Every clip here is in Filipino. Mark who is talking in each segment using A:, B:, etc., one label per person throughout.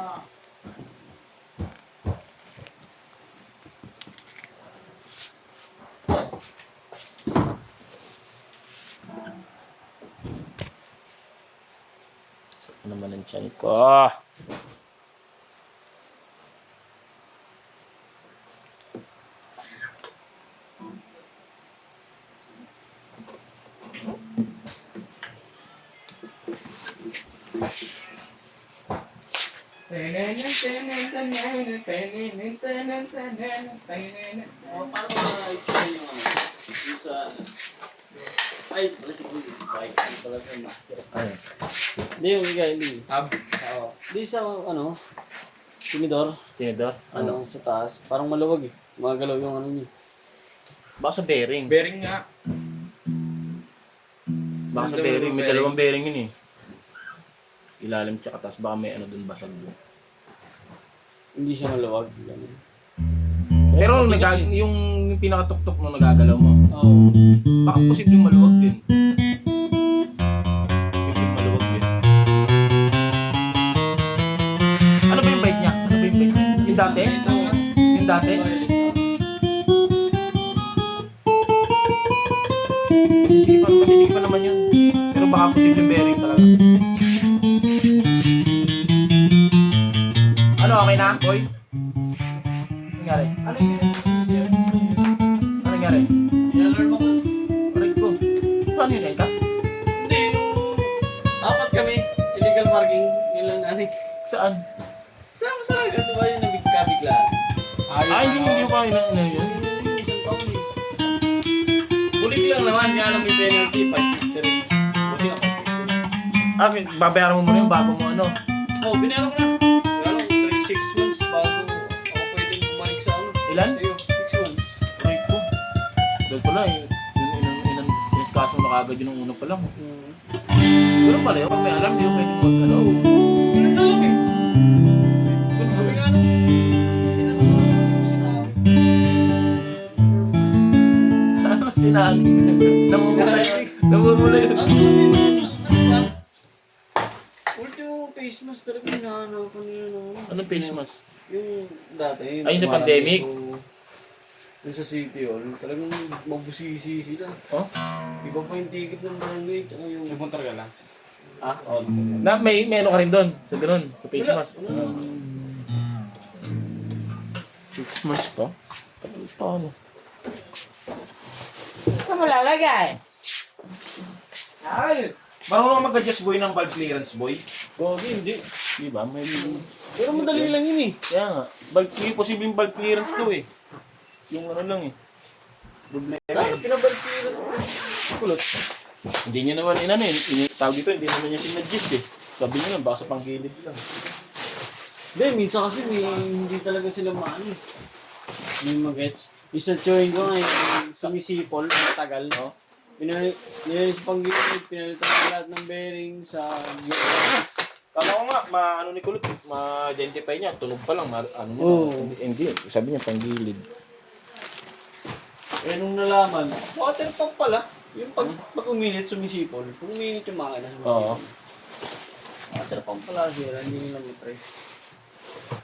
A: Ano naman ang tiyan ko?
B: Paano ma-explain yung sa ay, pala si Kuya. Bike pala yung master.
A: Ayun.
B: Hindi yung hindi.
C: Tab.
B: Oo. Di sa tinidor.
A: Tinidor?
B: Ano? Sa taas. Parang maluwag eh. Magalaw yung ano niya.
A: Baka sa bearing.
C: Bearing nga.
A: Baka sa bearing. May dalawang bearing yun eh. Ilalim tsaka taas. Baka may ano dun basag dun.
B: Hindi siya maluwag. Ganun.
A: Pero yung pinakatuktok na nagagalaw mo,
B: Oo.
A: baka posibleng maluwag din. Posibleng maluwag din. Ano ba yung bike niya? Ano ba yung bike niya? Yung dati? Yung dati? Masisipan naman yun. Pero baka posibleng bearing talaga. Ano, okay na, boy? Ano nangyari? Ano nangyari?
B: Inalarm ako.
A: Aray ko. Paano yun, Eka?
B: Hindi, yung apat kami. Illegal marking nila nanay.
A: Saan?
B: Sa di ba yung nabigla-biglaan?
A: Hindi ko kaya na yun.
B: Isang taon eh. Bulik lang naman, kaya lang may penalty. 5 picture eh. Buti ako.
A: Babayaran mo muna yung bago mo ano.
B: Oh, binayaran ko na. Kaya lang, 6 months bago ako pwedeng bumalik sa ano.
A: Ilan?
B: Ayun, 6 months.
A: Aray ko. Dahil pala eh. Inaskaso na kagad yun ng una pa lang. Ganun pala yun. Pag may alam, di ko pwede mag ano.
B: Ganun na lang eh. Sabi nga ano,
A: Ano sinali? Namumula yun. Namumula yun.
B: Ultimo face mask talaga hinahanap nila no.
A: Anong face mask?
B: Yung dati.
A: Ayun sa pandemic?
B: Yung sa City Hall, talagang mabusisi sila.
A: Oh?
B: Iba pa yung ticket ng barangay, tsaka yung...
C: Nagpunta ka lang.
B: Ah? Oo.
A: Na may ano ka rin doon? Sa ganun? Sa face mask? Face mask pa? Paano?
D: Saan mo lalagay?
C: Ay!
A: Marunong mag-adjust boy ng valve clearance boy?
B: Hindi.
A: Di ba? May...
B: Pero madali lang yun eh.
A: Kaya nga. May posibleng valve clearance to eh. Yung ano lang eh. Problema eh.
B: Kinabalpiras mo. Kulot.
A: Hindi niya naman inano eh. Tawag dito, hindi naman niya sinadjust eh. Sabi niya lang, baka sa panggilid lang.
B: Hindi, minsan kasi hindi talaga sila maano. May magets. Isa chewing ko nga yung sumisipol, matagal.
A: Oh.
B: Pinalis pang gilid, pinalitan ko lahat ng bearing sa gearbox.
A: Tama ko nga, ano ni Kulot, ma-identify niya, tunog pa lang, ano niya,
B: Oo.
A: hindi, sabi niya panggilid.
B: Eh nung nalaman, water pump pala. Yung pag uminit, sumisipol. Pag uminit yung makina,
A: Oo.
B: sumisipol. Water pump pala, sira, hindi nila matry.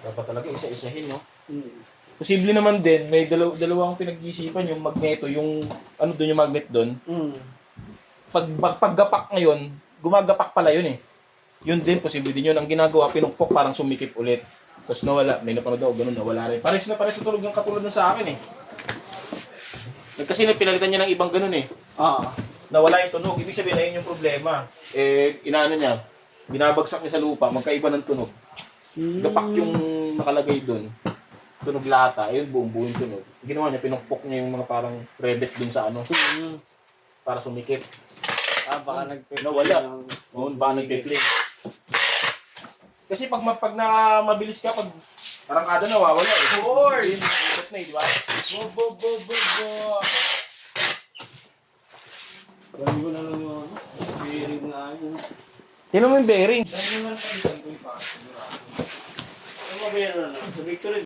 A: Dapat talaga isa-isahin, no?
B: Hmm.
A: Posible naman din, may dalawang pinag-iisipan, yung magneto, yung ano doon yung magnet doon.
B: Hmm.
A: Paggapak ngayon, gumagapak pala yun eh. Yun din, posible din yun. Ang ginagawa, pinukpok, parang sumikip ulit. Tapos nawala, may napanood ako, ganun, nawala rin. Pares na tulog ng katulad ng sa akin eh. Kasi pinalitan niya ng ibang ganun eh. Nawala yung tunog. Ibig sabihin, ayun yung problema. Eh, inaano niya, binabagsak niya sa lupa, magkaiba ng tunog. Gapak yung nakalagay doon. Tunog lata, ayun, buong yung tunog. Ginawa niya, pinukpok niya yung mga parang rebet dun sa ano, para sumikip.
B: Baka
A: Nawala. Oo, baka nagpe-play. Kasi pag na mabilis ka, pag arangkada nawawala eh.
C: Or!
A: Yun, ikot na eh, di ba?
B: Bali ko na lang yung bearing na yun.
A: Tingnan mo yung bearing.
B: Ano mabayaran na lang? Sa Victory,